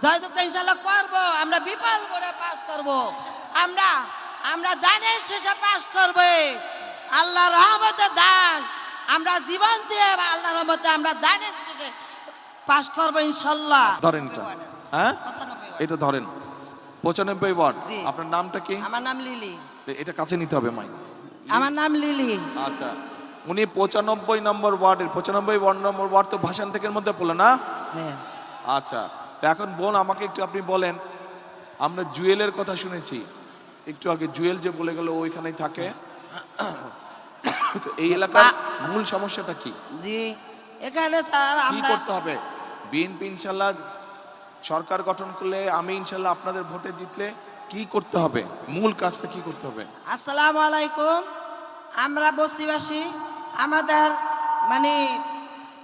জয়যুক্ত ইনশাআল্লাহ করব, আমরা বিপুল করে পাস করব, আমরা আমরা দানের শেষে পাস করব। আল্লাহর রহমতে দান আমরা জীবন দিয়ে আল্লাহর রহমতে আমরা দানের শেষে পাস করব ইনশাআল্লাহ। ধরেন এটা, হ্যাঁ এটা ধরেন 95 ওয়ার্ড। জি। আপনার নামটা কি? আমার নাম লিলি। এটা কাছে নিতে হবে মাই। আমার নাম লিলি। আচ্ছা, উনি 95 নম্বর ওয়ার্ডের 95 নম্বর ওয়ার্ড তো ভাষান থেকে মধ্যে পড়লো না? হ্যাঁ। আচ্ছা, তো এখন বোন আমাকে একটু আপনি বলেন, আমরা জুয়েলের কথা শুনেছি একটু আগে, জুয়েল যে বলে গেল ওইখানেই থাকে, তো এই এলাকার মূল সমস্যাটা কি? জি, এখানে স্যার কি আমরা করতে হবে? বিএনপি ইনশাল্লাহ সরকার গঠন করলে, আমি ইনশাল্লাহ আপনাদের ভোটে জিতলে কি করতে হবে, মূল কাজটা কি করতে হবে? আসসালামু আলাইকুম। আমরা বস্তিবাসী, আমাদের মানে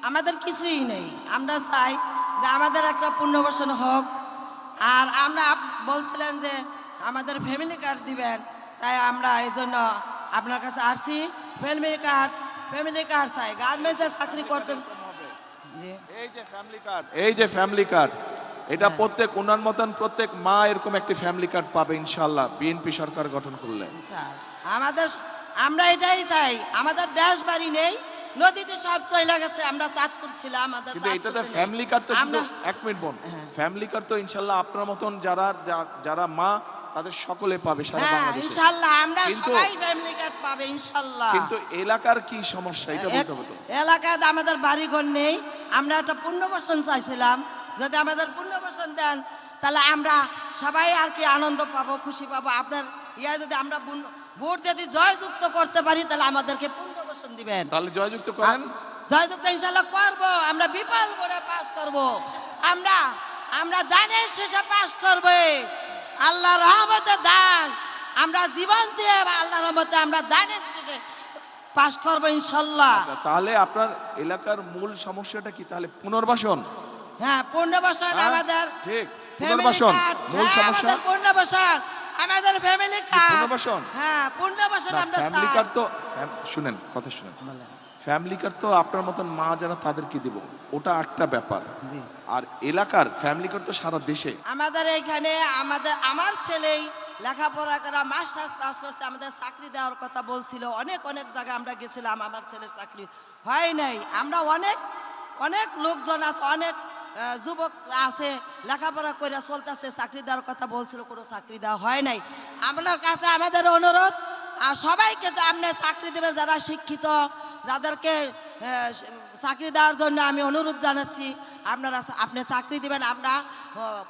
আমাদের কিছুই নেই। আমরা চাই যে আমাদের একটা পুনর্বাসন হোক। আর আমরা বলছিলেন যে আমাদের ফ্যামিলি কার্ড দিবেন, তাই আমরা এই জন্য আপনার কাছে আসছি। ফ্যামিলি কার্ড চাই, গার্মেন্টসে চাকরি করতে। জি। এই যে ফ্যামিলি কার্ড, এটা প্রত্যেক ওনার মতন প্রত্যেক মা এরকম একটি ফ্যামিলি কার্ড পাবে ইনশাল্লাহ বিএনপি সরকার গঠন করলে। স্যার আমরা এটাই চাই। আমাদের দেশ বাড়ি নেই, নদীতে সব চলে গেছে। আমরা চাঁদপুর ছিলাম, আমাদের কিন্তু এটাতে ফ্যামিলি কার্ড তো শুধু এক মিনিট বোন, ফ্যামিলি কার্ড তো ইনশাল্লাহ আপনার মতন যারা মা তাদের সকলে পাবে সারা বাংলাদেশে ইনশাআল্লাহ। আমরা সবাই ফ্যামিলি কার্ড পাবে ইনশাআল্লাহ। কিন্তু এলাকার কি সমস্যা এটা বলতে হবে তো। এলাকায় আমাদের বাড়িঘর নেই, আমরা একটা পুনর্বাসন চাইছিলাম। যদি আমাদের পুনর্বাসন দেন তাহলে আমরা সবাই আর কি আনন্দ পাবো, খুশি পাবো। আপনার যদি আমরা ভোট যদি জয়যুক্ত করতে পারি তাহলে আমাদেরকে পুনর্বাসন দিবেন। তাহলে জয়যুক্ত করেন। জয়যুক্ত ইনশাআল্লাহ করব, আমরা বিপুল করে পাস করব, আমরা দানের শেষে পাস করব। আল্লাহর রহমতে দান আমরা জীবন দিয়ে আল্লাহর রহমতে আমরা দানের শেষে পাস করব ইনশাআল্লাহ। তাহলে আপনার এলাকার মূল সমস্যাটা কি? তাহলে পুনর্বাসন। হ্যাঁ, পুনর্বাসন আমাদের ঠিক, পুনর্বাসন মূল সমস্যা। পুনর্বাসন আমাদের ফ্যামিলি কার্ড। পুনর্বাসন, হ্যাঁ পুনর্বাসন আমরা ফ্যামিলি চাই। কার্ড তো শুনেন, কথা শুনেন। ফ্যামিলি কার্ড তো আপনার মতন মা যারা তাদেরকে দিব, ওটা একটা ব্যাপার। আর এলাকার ফ্যামিলি কার্ড তো সারা দেশে। আমাদের এখানে আমার ছেলেই লেখাপড়া করা মাস্টার্স পাস করছে, আমাদের চাকরি দেওয়ার কথা বলছিল। অনেক জায়গায় আমরা গেছিলাম, আমার ছেলের চাকরি হয় নাই। আমরা অনেক লোকজন আছে, অনেক যুবক আছে লেখাপড়া করে চলতেছে, চাকরি দেওয়ার কথা বলছিল, কোনো চাকরি দেওয়া হয় নাই। আপনার কাছে আমাদের অনুরোধ, আর সবাইকে তো আপনি চাকরি দেবে, যারা শিক্ষিত, যাদেরকে চাকরি দেওয়ার জন্য আমি অনুরোধ জানাচ্ছি। আপনি চাকরি দিবেন। আমরা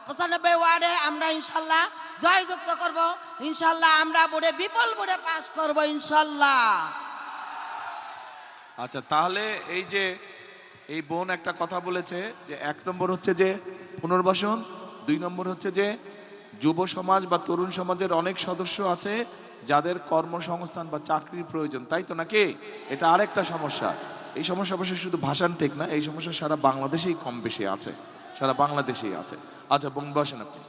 95 ওয়ার্ডে আমরা ইনশাল্লাহ জয়যুক্ত করব ইনশাল্লাহ। আমরা বিপুল বোর্ডে পাস করব ইনশাল্লাহ। আচ্ছা, তাহলে এই বোন একটা কথা বলেছে যে 1 নম্বর হচ্ছে যে পুনর্বাসন, 2 নম্বর হচ্ছে যে যুব সমাজ বা তরুণ সমাজের অনেক সদস্য আছে যাদের কর্মসংস্থান বা চাকরির প্রয়োজন, তাই তো নাকি? এটা আরেকটা সমস্যা। এই সমস্যা অবশ্য শুধু ভাষান ঠিক না, এই সমস্যা সারা বাংলাদেশেই কম বেশি আছে, সারা বাংলাদেশেই আছে। আচ্ছা বোন বসেন আপনি।